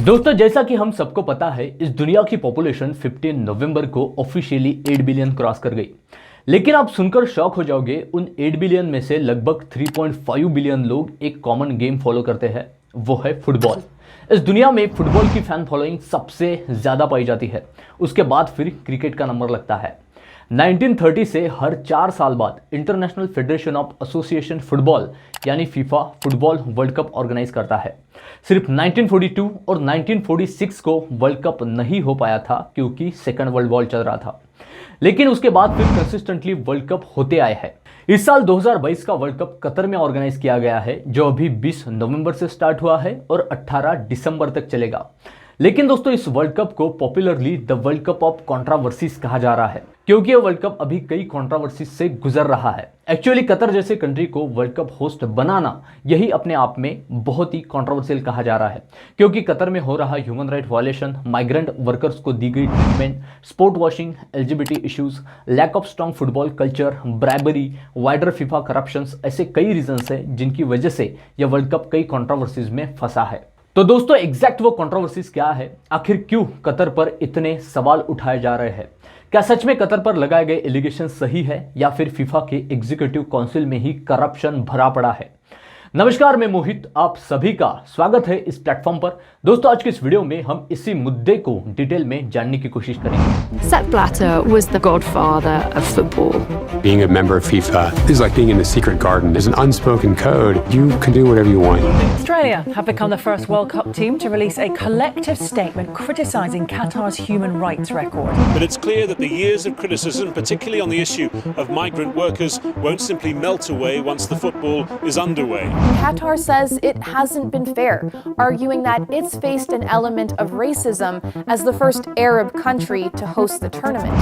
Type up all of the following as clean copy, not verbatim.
दोस्तों, जैसा कि हम सबको पता है, इस दुनिया की पॉपुलेशन 15 नवंबर को ऑफिशियली 8 बिलियन क्रॉस कर गई। लेकिन आप सुनकर शॉक हो जाओगे, उन 8 बिलियन में से लगभग 3.5 बिलियन लोग एक कॉमन गेम फॉलो करते हैं, वो है फुटबॉल। इस दुनिया में फुटबॉल की फैन फॉलोइंग सबसे ज्यादा पाई जाती है। उसके बाद फिर क्रिकेट का नंबर लगता है। 1930 से हर 4 साल बाद international federation of association football यानी FIFA football world cup organise करता है। सिर्फ 1942 और 1946 को वर्ल्ड कप नहीं हो पाया था क्योंकि सेकेंड वर्ल्ड वॉर चल रहा था, लेकिन उसके बाद फिर कंसिस्टेंटली वर्ल्ड कप होते आए हैं। इस साल 2022 का वर्ल्ड कप कतर में ऑर्गेनाइज किया गया है, जो अभी 20 नवंबर से स्टार्ट हुआ है और 18 दिसंबर तक चलेगा। लेकिन दोस्तों, इस वर्ल्ड कप को popularly the world cup of controversies कहा जा रहा है, क्योंकि यह वर्ल्ड कप अभी कई कंट्रोवर्सीज से गुजर रहा है। एक्चुअली कतर जैसे कंट्री को वर्ल्ड कप होस्ट बनाना यही अपने आप में बहुत ही कंट्रोवर्शियल कहा जा रहा है, क्योंकि कतर में हो रहा human right violation, migrant workers को दी गई treatment, sport washing, LGBT issues, lack of strong football culture, bribery, wider FIFA corruptions, ऐसे कई रीजंस है जिनकी वजह से यह वर्ल्ड कप कई कंट्रोवर्सीज में फंसा है। तो दोस्तों, एग्जैक्ट वो कंट्रोवर्सीज क्या है, आखिर क्यों कतर पर इतने सवाल उठाए जा रहे हैं? क्या सच में कतर पर लगाए गए एलिगेशन सही है या फिर फीफा के एग्जीक्यूटिव काउंसिल में ही करप्शन भरा पड़ा है? नमस्कार, मैं मोहित, आप सभी का स्वागत है इस प्लेटफॉर्म पर। दोस्तों, आज के इस वीडियो में हम इसी मुद्दे को डिटेल में जानने की कोशिश करेंगे। Sepp Blatter was the godfather of football. Being a member of FIFA is like being in the secret garden. There's an unspoken code. You can do whatever you want. Australia have become the first World Cup team to release a collective statement criticising Qatar's human rights record. But it's clear that the years of criticism, particularly on the issue of migrant workers, won't simply melt away once the football is underway. Qatar says it hasn't been fair, arguing that it's faced an element of racism as the first Arab country to host the tournament.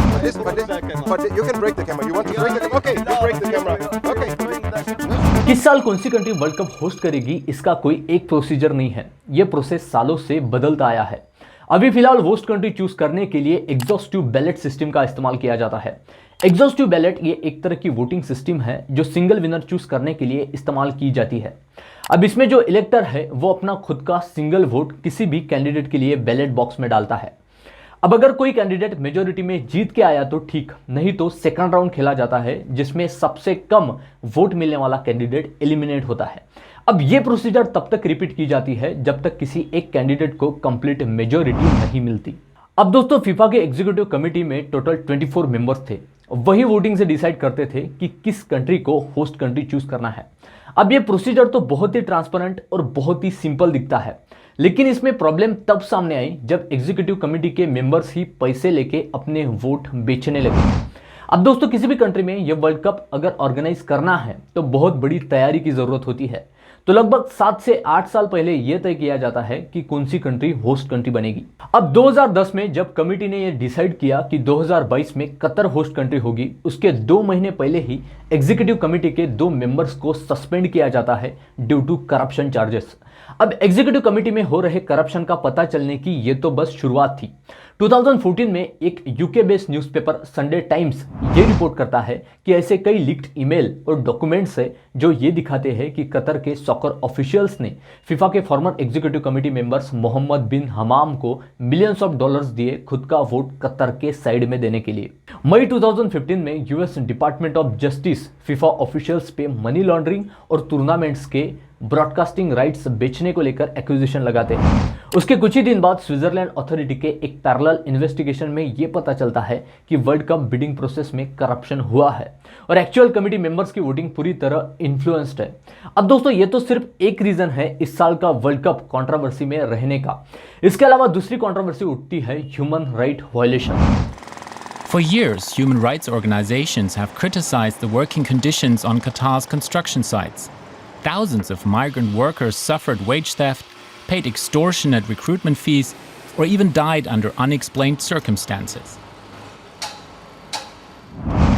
But you can break the camera. You want to break the camera? Okay, you break the camera. Okay. किस साल कौन सी country world cup host करेगी, इसका कोई एक procedure नहीं है। यह प्रोसेस सालों से बदलता आया है। अभी फिलहाल होस्ट कंट्री चूज करने के लिए एग्जॉस्टिव बैलेट सिस्टम का इस्तेमाल किया जाता है। एग्जॉस्टिव बैलेट ये एक तरह की वोटिंग सिस्टम है जो सिंगल विनर चूज करने के लिए इस्तेमाल की जाती है। अब इसमें जो इलेक्टर है वो अपना खुद का सिंगल वोट किसी भी कैंडिडेट के लिए बैलेट बॉक्स में डालता है। अब अगर कोई कैंडिडेट मेजोरिटी में जीत के आया तो ठीक, नहीं तो सेकंड राउंड खेला जाता है, जिसमें सबसे कम वोट मिलने वाला कैंडिडेट एलिमिनेट होता है। अब ये प्रोसीजर तब तक रिपीट की जाती है जब तक किसी एक कैंडिडेट को कंप्लीट मेजोरिटी नहीं मिलती। अब दोस्तों, फीफा के एग्जीक्यूटिव कमेटी में टोटल 24 मेंबर्स थे। वही वोटिंग से डिसाइड करते थे कि किस कंट्री को होस्ट कंट्री चूज करना है। अब ये प्रोसीजर तो बहुत ही ट्रांसपेरेंट और बहुत ही सिंपल दिखता है, लेकिन इसमें प्रॉब्लम तब सामने आई जब एग्जीक्यूटिव कमेटी के मेंबर्स ही पैसे लेके अपने वोट बेचने लगे। अब दोस्तों, किसी भी कंट्री में यह वर्ल्ड कप अगर ऑर्गेनाइज करना है तो बहुत बड़ी तैयारी की जरूरत होती है। तो लगभग 7 से 8 साल पहले यह तय किया जाता है कि कौन सी कंट्री होस्ट कंट्री बनेगी। अब 2010 में जब कमेटी ने यह डिसाइड किया कि 2022 में कतर होस्ट कंट्री होगी, उसके 2 महीने पहले ही एग्जीक्यूटिव कमेटी के 2 मेंबर्स को सस्पेंड किया जाता है ड्यू टू करप्शन चार्जेस। अब एग्जीक्यूटिव कमेटी में हो रहे करप्शन का पता चलने की यह तो बस शुरुआत थी। 2014 में एक UK based newspaper Sunday times ये रिपोर्ट करता है कि ऐसे कई लीक्ड ईमेल और डॉक्यूमेंट्स है जो ये दिखाते हैं कि कतर के सॉकर ऑफिशियल्स ने फीफा के former executive committee members Mohammed bin Hammam को मिलियंस ऑफ डॉलर्स दिए खुद का वोट कतर के साइड में देने के लिए। मई 2015 में US department of justice FIFA officials पे मनी लॉन्ड्रिंग और टूर्नामेंट्स के ब्रॉडकास्टिंग राइट्स बेचने को लेकर एक्विजिशन लगाते हैं। उसके कुछ ही दिन बाद स्विट्जरलैंड अथॉरिटी के एक पैरेलल इन्वेस्टिगेशन में यह पता चलता है कि वर्ल्ड कप बिडिंग प्रोसेस में करप्शन हुआ है और एक्चुअल कमेटी मेंबर्स की वोटिंग पूरी तरह इन्फ्लुएंस्ड है। अब दोस्तों, ये तो सिर्फ एक रीजन है इस साल का वर्ल्ड कप कंट्रोवर्सी में रहने का। इसके अलावा दूसरी कंट्रोवर्सी उठती है human right violation. For years, human rights organizations have criticized the working conditions on Qatar's construction sites. Thousands of migrant workers suffered wage theft, paid extortionate recruitment fees, or even died under unexplained circumstances.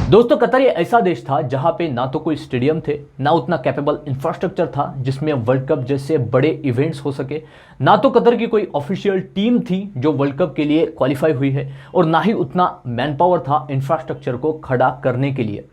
दोस्तों, Qatar ये ऐसा देश था जहां पे ना तो कोई स्टेडियम थे, ना उतना कैपेबल इंफ्रास्ट्रक्चर था जिसमें वर्ल्ड कप जैसे बड़े इवेंट्स हो सके, ना तो कतर की कोई ऑफिशियल टीम थी जो वर्ल्ड कप के लिए क्वालिफाई हुई है, और ना ही उतना मैन पावर था इंफ्रास्ट्रक्चर को खड़ा करने के लिए।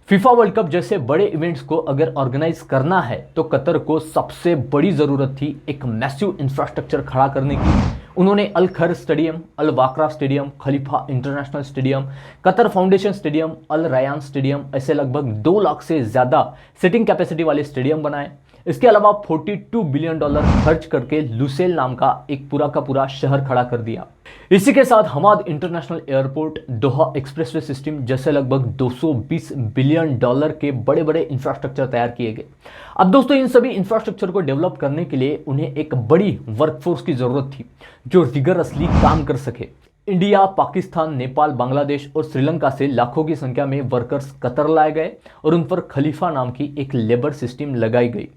फीफा वर्ल्ड कप जैसे बड़े इवेंट्स को अगर ऑर्गेनाइज करना है तो कतर को सबसे बड़ी जरूरत थी एक मैसिव इंफ्रास्ट्रक्चर खड़ा करने की। उन्होंने Al Khor stadium, Al Wakrah stadium, Khalifa international stadium, Qatar foundation stadium, Al Rayyan stadium, ऐसे लगभग 2 लाख से ज्यादा सीटिंग कैपेसिटी वाले स्टेडियम बनाए। इसके अलावा $42 बिलियन खर्च करके लुसेल नाम का एक पूरा का पूरा शहर खड़ा कर दिया। इसी के साथ हमाद इंटरनेशनल एयरपोर्ट, दोहा एक्सप्रेसवे सिस्टम जैसे लगभग $220 बिलियन के बड़े बड़े इंफ्रास्ट्रक्चर तैयार किए गए। अब दोस्तों, इन सभी इंफ्रास्ट्रक्चर को डेवलप करने के लिए उन्हें एक बड़ी वर्कफोर्स की जरूरत थी जो रिगरसली काम कर सके। इंडिया, पाकिस्तान, नेपाल, बांग्लादेश और श्रीलंका से लाखों की संख्या में वर्कर्स कतर लाए गए और उन पर खलीफा नाम की एक लेबर सिस्टम लगाई गई।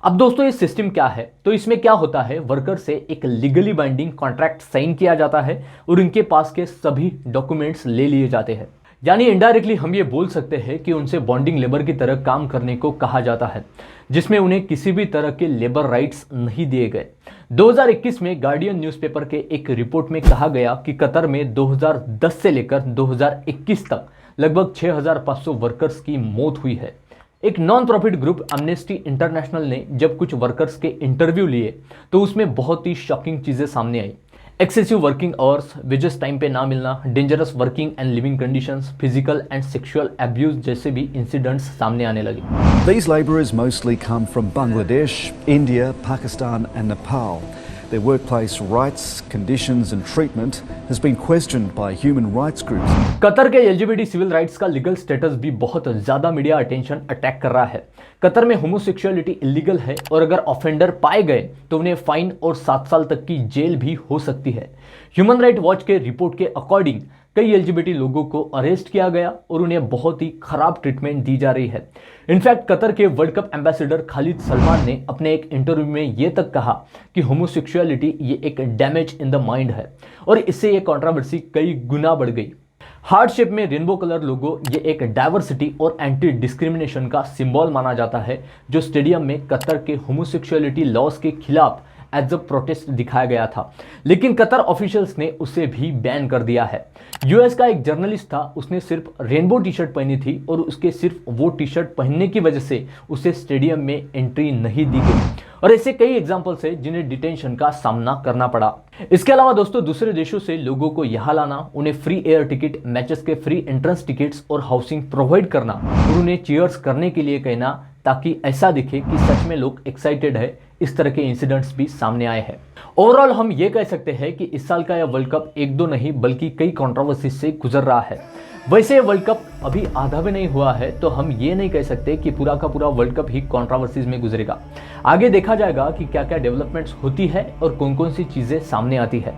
अब दोस्तों, ये सिस्टम क्या है? तो इसमें क्या होता है, वर्कर से एक लीगली बाइंडिंग कॉन्ट्रैक्ट साइन किया जाता है और उनके पास के सभी डॉक्यूमेंट्स ले लिए जाते हैं। यानी इनडायरेक्टली हम ये बोल सकते हैं कि उनसे बॉन्डिंग लेबर की तरह काम करने को कहा जाता है, जिसमें उन्हें किसी भी तरह के लेबर राइट्स नहीं दिए गए। 2021 में गार्डियन न्यूज़पेपर के एक रिपोर्ट में कहा गया कि कतर में 2010 से लेकर 2021 तक लगभग 6,500 वर्कर्स की मौत हुई है। एक non profit group amnesty international ने जब कुछ वर्कर्स के इंटरव्यू लिए तो उसमें बहुत ही शॉकिंग चीजें सामने आई। Excessive working hours, wages time पे ना मिलना, dangerous working and living conditions, physical and sexual abuse जैसे भी इंसिडेंट्स सामने आने लगे। These labourers mostly come from Bangladesh, India, Pakistan and Nepal. Their workplace rights, conditions and treatment has been questioned by human rights groups. Qatar के LGBT civil rights का legal status भी बहुत ज्यादा मीडिया अटेंशन अटैक कर रहा है। Qatar में homosexuality illegal है और अगर ऑफेंडर पाए गए तो उन्हें फाइन और 7 साल तक की जेल भी हो सकती है। ह्यूमन राइट वॉच के रिपोर्ट के अकॉर्डिंग कई LGBT लोगों को अरेस्ट किया गया और उन्हें बहुत ही खराब ट्रीटमेंट दी जा रही है। इनफैक्ट कतर के world cup ambassador Khalid Salman ने अपने एक इंटरव्यू में यह तक कहा कि होमोसेक्सुअलिटी ये एक डैमेज इन द माइंड है और इससे ये कंट्रोवर्सी कई गुना बढ़ गई। हार्ट शेप में रेनबो कलर लोगो ये एक डाइवर्सिटी और एंटी डिस्क्रिमिनेशन का सिंबल माना जाता है, जो स्टेडियम में कतर के होमोसेक्सुअलिटी लॉज के खिलाफ एज अ प्रोटेस्ट दिखाया गया था, लेकिन कतर ऑफिशियल्स ने उसे भी बैन कर दिया है। यूएस का एक जर्नलिस्ट था, उसने सिर्फ रेनबो टी शर्ट पहनी थी और उसके सिर्फ वो टी शर्ट पहनने की वजह से उसे स्टेडियम में एंट्री नहीं दी गई और ऐसे कई एग्जाम्पल्स है जिन्हें डिटेंशन का सामना करना पड़ा। इसके अलावा दोस्तों, दूसरे देशों से लोगों को यहाँ लाना, उन्हें फ्री एयर टिकट, मैचेस के फ्री एंट्रेंस टिकट्स और हाउसिंग प्रोवाइड करना और उन्हें चीयर्स करने के लिए कहना ताकि ऐसा दिखे कि सच में लोग एक्साइटेड है, इस तरह के इंसिडेंट्स भी सामने आए हैं। ओवरऑल हम ये कह सकते हैं कि इस साल का यह वर्ल्ड कप 1-2 नहीं बल्कि कई कंट्रोवर्सी से गुजर रहा है। वैसे वर्ल्ड कप अभी आधा भी नहीं हुआ है तो हम ये नहीं कह सकते कि पूरा का पूरा वर्ल्ड कप ही कंट्रोवर्सीज में गुजरेगा। आगे देखा जाएगा कि क्या क्या डेवलपमेंट्स होती है और कौन कौन सी चीजें सामने आती है।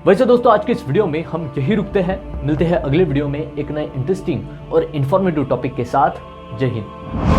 वैसे दोस्तों, आज के इस वीडियो में हम यही रुकते हैं। मिलते हैं अगले वीडियो में एक नए इंटरेस्टिंग और इंफॉर्मेटिव टॉपिक के साथ। जय हिंद।